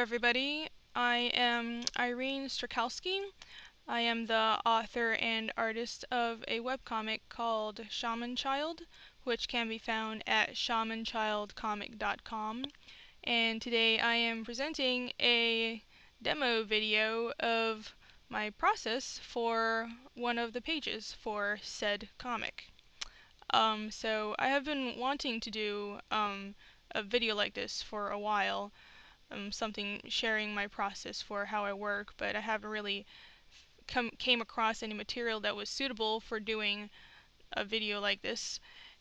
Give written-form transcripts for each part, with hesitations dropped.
everybody. I am Irene Strakowski. I am the author and artist of a webcomic called Shaman Child, which can be found at shamanchildcomic.com. And today I am presenting a demo video of my process for one of the pages for said comic. So I have been wanting to do a video like this for a while. Something sharing my process for how I work, but I haven't really came across any material that was suitable for doing a video like this.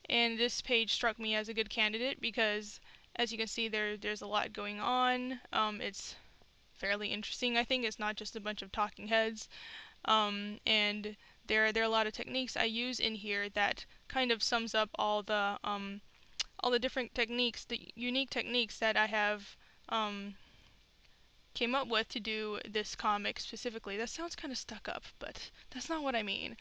And this page struck me as a good candidate because, as you can see, there's a lot going on. It's fairly interesting. I think it's not just a bunch of talking heads, and there are a lot of techniques I use in here that kind of sums up all the different techniques, the unique techniques that I have came up with to do this comic specifically. That sounds kind of stuck up, but that's not what I mean.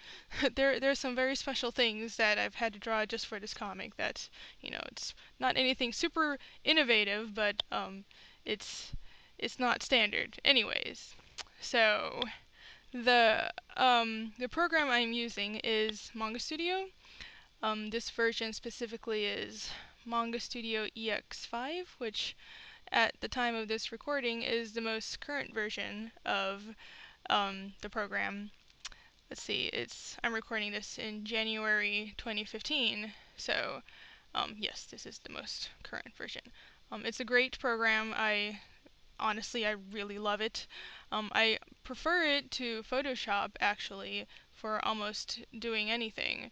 There's some very special things that I've had to draw just for this comic that, it's not anything super innovative, but it's not standard. Anyways, so the program I'm using is Manga Studio. This version specifically is Manga Studio EX5, which at the time of this recording is the most current version of the program. Let's see, I'm recording this in January 2015, so yes, this is the most current version. It's a great program. Honestly, I really love it. I prefer it to Photoshop, actually, for almost doing anything.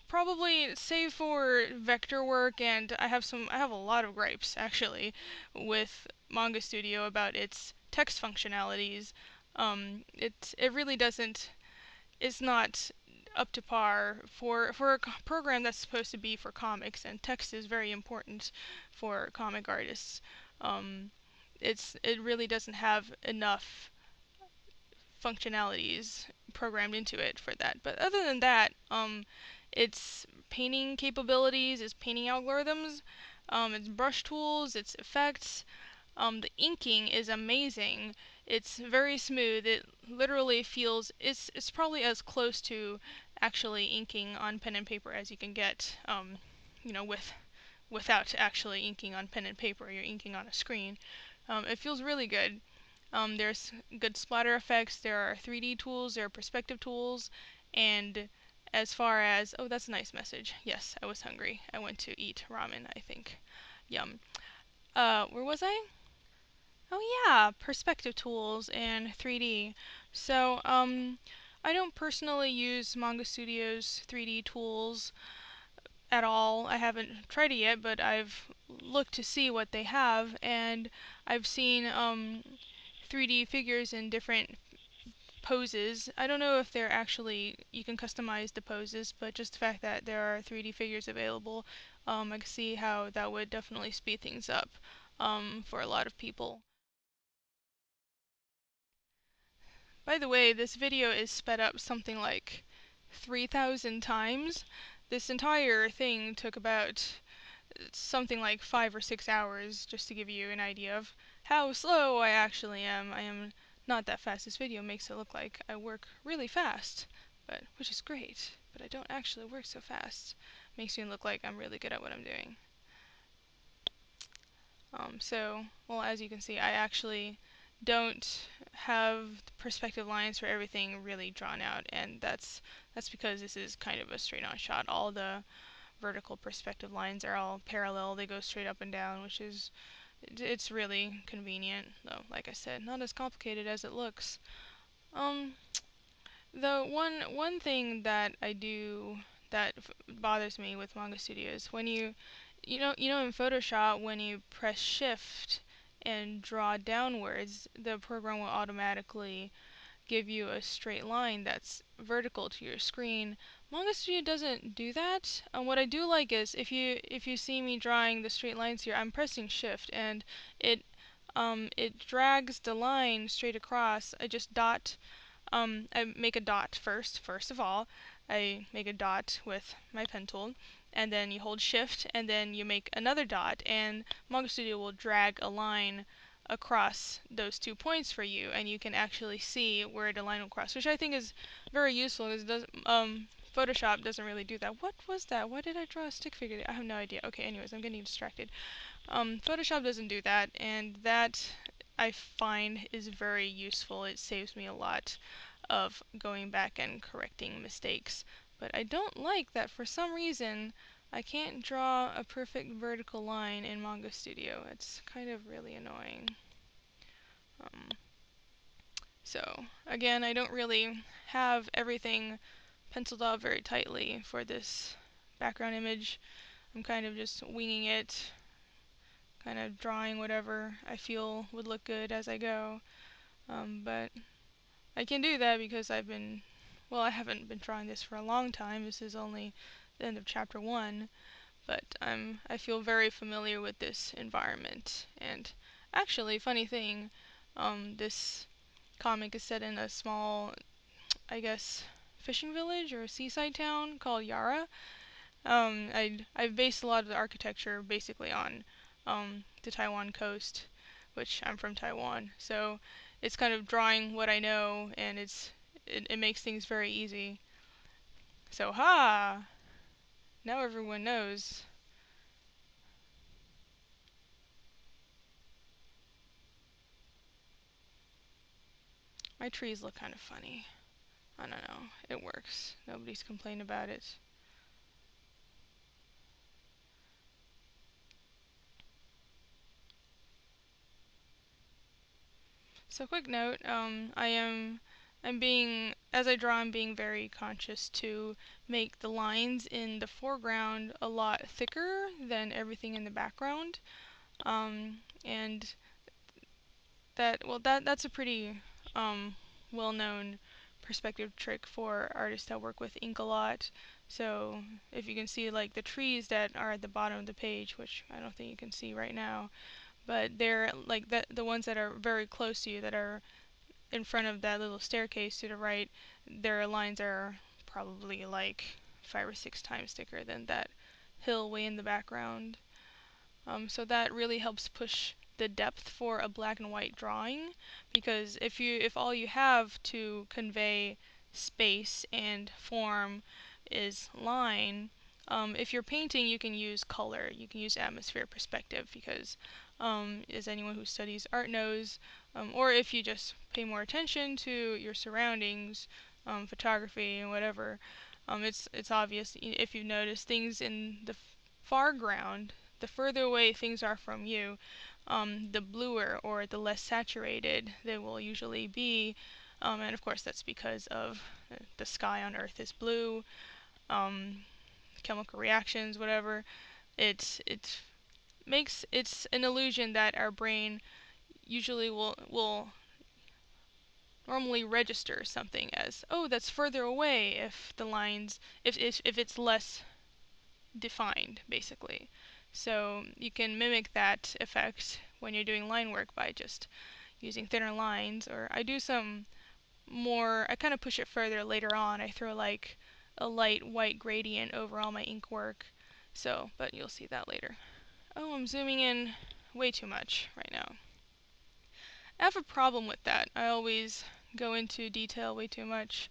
Probably save for vector work, and I have a lot of gripes actually with Manga Studio about its text functionalities. It really doesn't. It's not up to par for a program that's supposed to be for comics, and text is very important for comic artists. It really doesn't have enough functionalities programmed into it for that. But other than that, its painting capabilities, its painting algorithms, its brush tools, its effects, the inking is amazing. It's very smooth. It literally feels, it's probably as close to actually inking on pen and paper as you can get, without actually inking on pen and paper. You're inking on a screen. It feels really good. There's good splatter effects, there are 3D tools, there are perspective tools, and as far as, oh, that's a nice message. Yes, I was hungry. I went to eat ramen, I think. Yum. Where was I? Oh yeah, perspective tools and 3D. So, I don't personally use Manga Studio's 3D tools at all. I haven't tried it yet, but I've looked to see what they have, and I've seen 3D figures in different poses. I don't know if they're actually, you can customize the poses, but just the fact that there are 3D figures available, I can see how that would definitely speed things up for a lot of people. By the way, this video is sped up something like 3,000 times. This entire thing took about something like 5 or 6 hours, just to give you an idea of how slow I actually am. I am not that fast. This video makes it look like I work really fast, which is great, but I don't actually work so fast. Makes me look like I'm really good at what I'm doing. Well, as you can see, I actually don't have perspective lines for everything really drawn out, and that's because this is kind of a straight-on shot. All the vertical perspective lines are all parallel. They go straight up and down, which is, it's really convenient, though, like I said, not as complicated as it looks. The one thing that I do that bothers me with Manga Studio is when you know in Photoshop, when you press Shift and draw downwards, the program will automatically give you a straight line that's vertical to your screen. Manga Studio doesn't do that. What I do like is if you see me drawing the straight lines here, I'm pressing Shift and it drags the line straight across. I make a dot first of all. I make a dot with my pen tool, and then you hold shift, and then you make another dot, and Manga Studio will drag a line across those 2 points for you, and you can actually see where the line will cross, which I think is very useful, because it does, Photoshop doesn't really do that. What was that? Why did I draw a stick figure? I have no idea. Okay, anyways, I'm getting distracted. Photoshop doesn't do that, and that I find is very useful. It saves me a lot of going back and correcting mistakes. But I don't like that for some reason I can't draw a perfect vertical line in Manga Studio. It's kind of really annoying. So again, I don't really have everything penciled out very tightly for this background image. I'm kind of just winging it, kind of drawing whatever I feel would look good as I go. But I can do that because I haven't been drawing this for a long time. This is only the end of chapter 1, but I feel very familiar with this environment. And actually, funny thing, this comic is set in a small, I guess, fishing village or a seaside town called Yara. I've based a lot of the architecture basically on the Taiwan coast, which I'm from Taiwan, so it's kind of drawing what I know, and it makes things very easy. So now everyone knows. My trees look kind of funny. I don't know. It works. Nobody's complained about it. So quick note, as I draw, I'm being very conscious to make the lines in the foreground a lot thicker than everything in the background. And that's a pretty well-known perspective trick for artists that work with ink a lot. So if you can see like the trees that are at the bottom of the page, which I don't think you can see right now, but they're like the ones that are very close to you, that are in front of that little staircase to the right, their lines are probably like 5 or 6 times thicker than that hill way in the background. So that really helps push the depth for a black and white drawing, because if all you have to convey space and form is line, if you're painting, you can use color, you can use atmosphere perspective, because as anyone who studies art knows, or if you just pay more attention to your surroundings, photography and whatever, it's obvious if you've noticed things in the foreground, the further away things are from you, the bluer or the less saturated they will usually be, and of course that's because of the sky on Earth is blue, chemical reactions, whatever. It's an illusion that our brain usually will normally register something as, oh, that's further away if the lines, if it's less defined, basically. So you can mimic that effect when you're doing line work by just using thinner lines, or I do some more, I kind of push it further later on. I throw like a light white gradient over all my ink work. So, but you'll see that later. Oh, I'm zooming in way too much right now. I have a problem with that. I always go into detail way too much.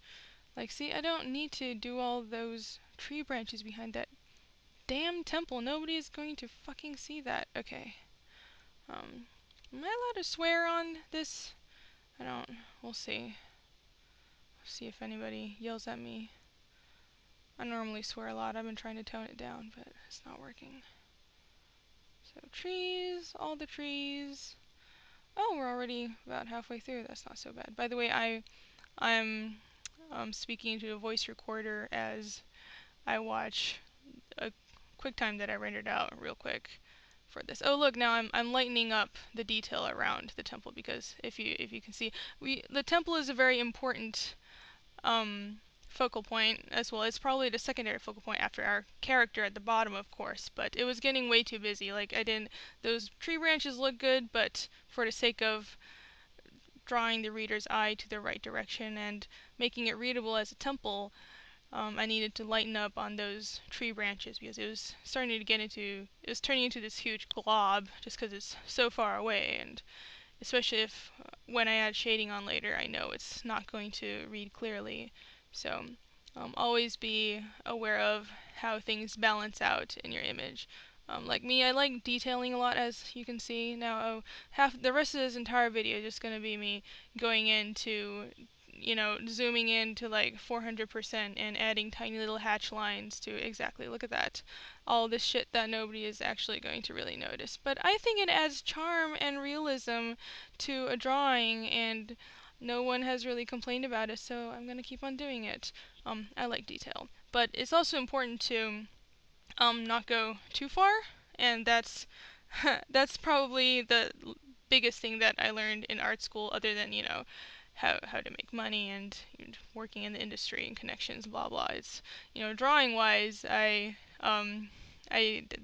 Like, see, I don't need to do all those tree branches behind that damn temple. Nobody is going to fucking see that. Okay. Am I allowed to swear on this? I don't. We'll see. See if anybody yells at me. I normally swear a lot. I've been trying to tone it down, but it's not working. So trees, all the trees. Oh, we're already about halfway through. That's not so bad. By the way, I'm speaking to a voice recorder as I watch a QuickTime that I rendered out real quick for this. Oh, look, now I'm lightening up the detail around the temple, because if you can see, the temple is a very important focal point as well. It's probably the secondary focal point after our character at the bottom, of course, but it was getting way too busy. Like, those tree branches look good, but for the sake of drawing the reader's eye to the right direction and making it readable as a temple, I needed to lighten up on those tree branches because it was starting to it was turning into this huge glob just because it's so far away, and especially if when I add shading on later, I know it's not going to read clearly. So always be aware of how things balance out in your image. Like me, I like detailing a lot, as you can see. Now, half the rest of this entire video is just going to be me going into, zooming in to like 400% and adding tiny little hatch lines to exactly, look at that. All this shit that nobody is actually going to really notice. But I think it adds charm and realism to a drawing, and no one has really complained about it, so I'm going to keep on doing it. I like detail. But it's also important to not go too far, and that's that's probably the biggest thing that I learned in art school, other than how to make money and working in the industry and connections, blah blah. It's drawing wise, that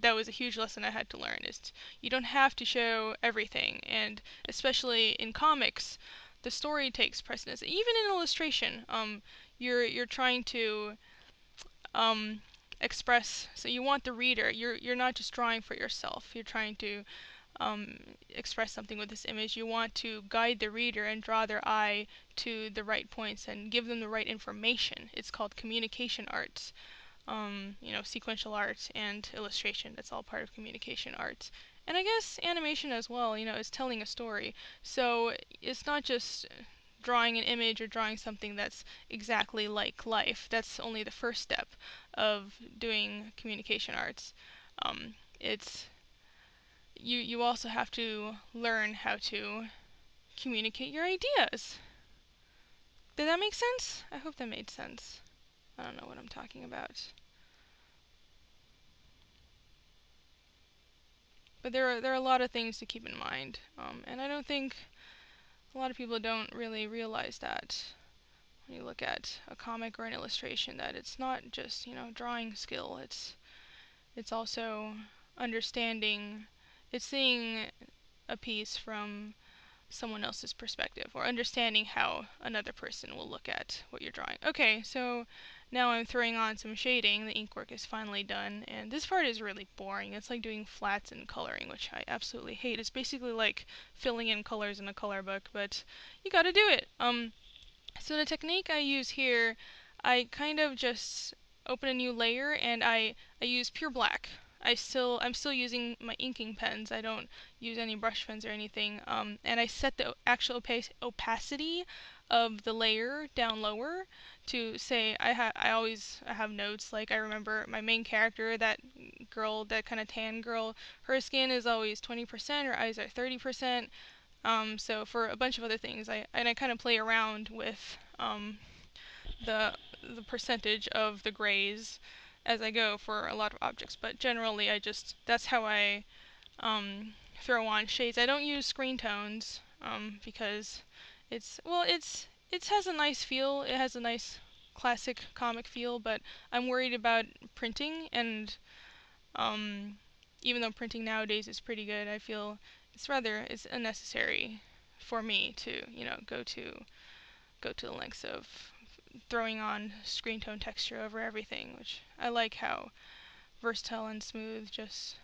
was a huge lesson I had to learn. Is you don't have to show everything, and especially in comics, the story takes precedence. Even in illustration, you're trying to um, express. So you want the reader. You're not just drawing for yourself. You're trying to express something with this image. You want to guide the reader and draw their eye to the right points and give them the right information. It's called communication arts. Sequential art and illustration. That's all part of communication arts. And I guess animation as well, is telling a story. So it's not just drawing an image or drawing something that's exactly like life. That's only the first step of doing communication arts. It's you also have to learn how to communicate your ideas. Did that make sense? I hope that made sense. I don't know what I'm talking about. But there are a lot of things to keep in mind, and I don't think a lot of people don't really realize that when you look at a comic or an illustration, that it's not just drawing skill. It's also understanding. It's seeing a piece from someone else's perspective, or understanding how another person will look at what you're drawing. Okay, so now I'm throwing on some shading. The ink work is finally done, and this part is really boring. It's like doing flats and coloring, which I absolutely hate. It's basically like filling in colors in a color book, but you gotta do it. So the technique I use here, I kind of just open a new layer and I use pure black. I'm still using my inking pens. I don't use any brush pens or anything. And I set the actual opacity of the layer down lower to say I have notes. Like I remember my main character, that girl, that kind of tan girl, her skin is always 20%, her eyes are 30%. So for a bunch of other things, I kind of play around with the percentage of the grays as I go for a lot of objects. But generally, that's how I throw on shades. I don't use screen tones because it has a nice feel. It has a nice classic comic feel, but I'm worried about printing, and even though printing nowadays is pretty good, I feel it's unnecessary for me to go to the lengths of throwing on screen tone texture over everything, which I like how versatile and smooth just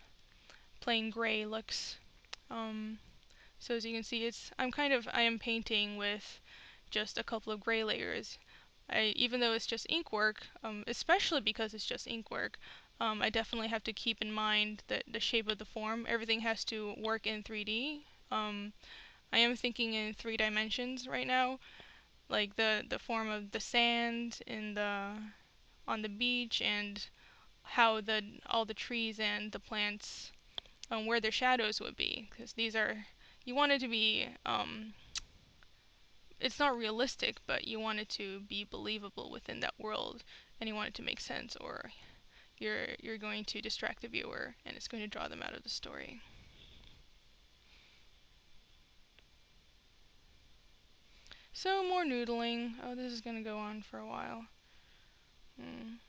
plain gray looks. So as you can see, I am painting with just a couple of gray layers. Even though it's just ink work, especially because it's just ink work, I definitely have to keep in mind the shape of the form. Everything has to work in 3D. I am thinking in 3 dimensions right now, like the form of the sand on the beach, and how all the trees and the plants, where their shadows would be, because you want it to be it's not realistic, but you want it to be believable within that world, and you want it to make sense, or you're going to distract the viewer and it's going to draw them out of the story. So more noodling. Oh, this is going to go on for a while. I'm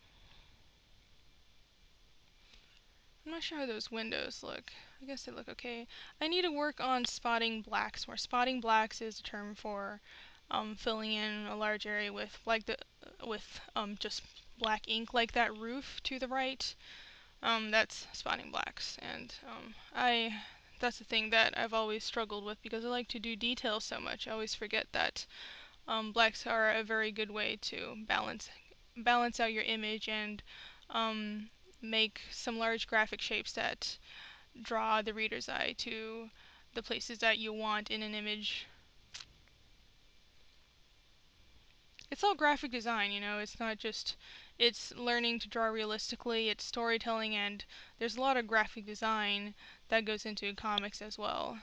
not sure how those windows look. I guess they look okay. I need to work on spotting blacks more. Spotting blacks is a term for filling in a large area with just black ink like that roof to the right, that's spotting blacks. And that's the thing that I've always struggled with because I like to do details so much. I always forget that blacks are a very good way to balance out your image and make some large graphic shapes that draw the reader's eye to the places that you want in an image. It's all graphic design, you know, it's not just, it's learning to draw realistically, it's storytelling, and there's a lot of graphic design that goes into comics as well.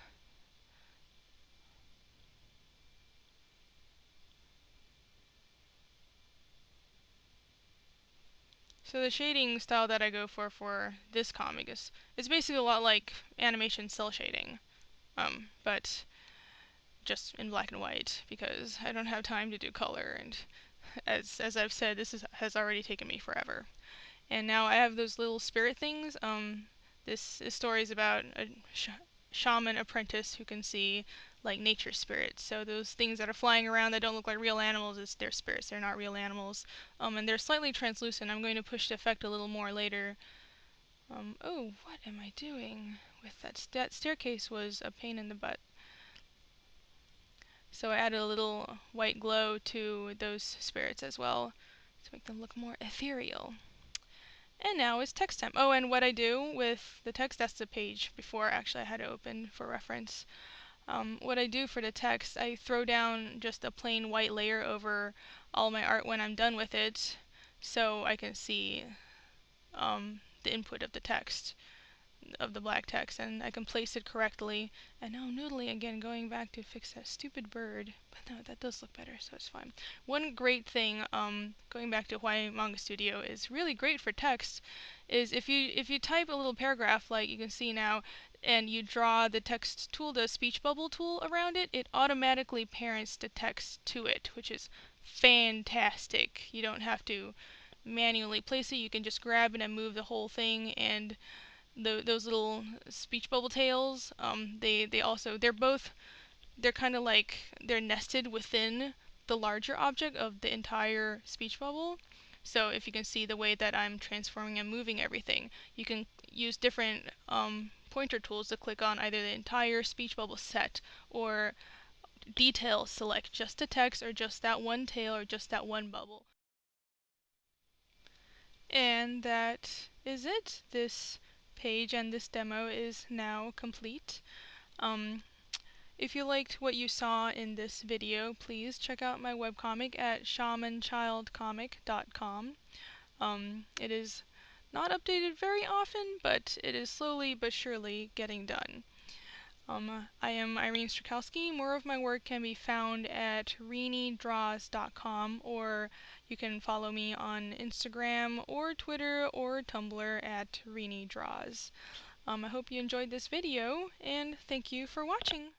So the shading style that I go for this comic is it's basically a lot like animation cell shading, but just in black and white because I don't have time to do color, and as I've said, has already taken me forever. And now I have those little spirit things. This story is about a shaman apprentice who can see like nature spirits. So those things that are flying around that don't look like real animals, they're spirits. They're not real animals. And they're slightly translucent. I'm going to push the effect a little more later. Oh, what am I doing with that? That staircase was a pain in the butt. So I added a little white glow to those spirits as well to make them look more ethereal. And now is text time. Oh, and what I do with the text, that's the page before actually I had it open for reference. What I do for the text, I throw down just a plain white layer over all my art when I'm done with it so I can see the input of the text, of the black text, and I can place it correctly. And now I'm noodling again, going back to fix that stupid bird. But no, that does look better, so it's fine. One great thing, going back to why Manga Studio is really great for text, is if you type a little paragraph like you can see now, and you draw the text tool, the speech bubble tool around it, it automatically parents the text to it, which is fantastic. You don't have to manually place it. You can just grab it and move the whole thing, and those little speech bubble tails, they're kind of like they're nested within the larger object of the entire speech bubble. So if you can see the way that I'm transforming and moving everything, you can use different pointer tools to click on either the entire speech bubble set or detail select just the text or just that one tail or just that one bubble. And that is it. This page and this demo is now complete. Um, if you liked what you saw in this video, please check out my webcomic at shamanchildcomic.com. It is not updated very often, but it is slowly but surely getting done. I am Irene Strakowski. More of my work can be found at reeniedraws.com, or you can follow me on Instagram or Twitter or Tumblr at reeniedraws. I hope you enjoyed this video, and thank you for watching!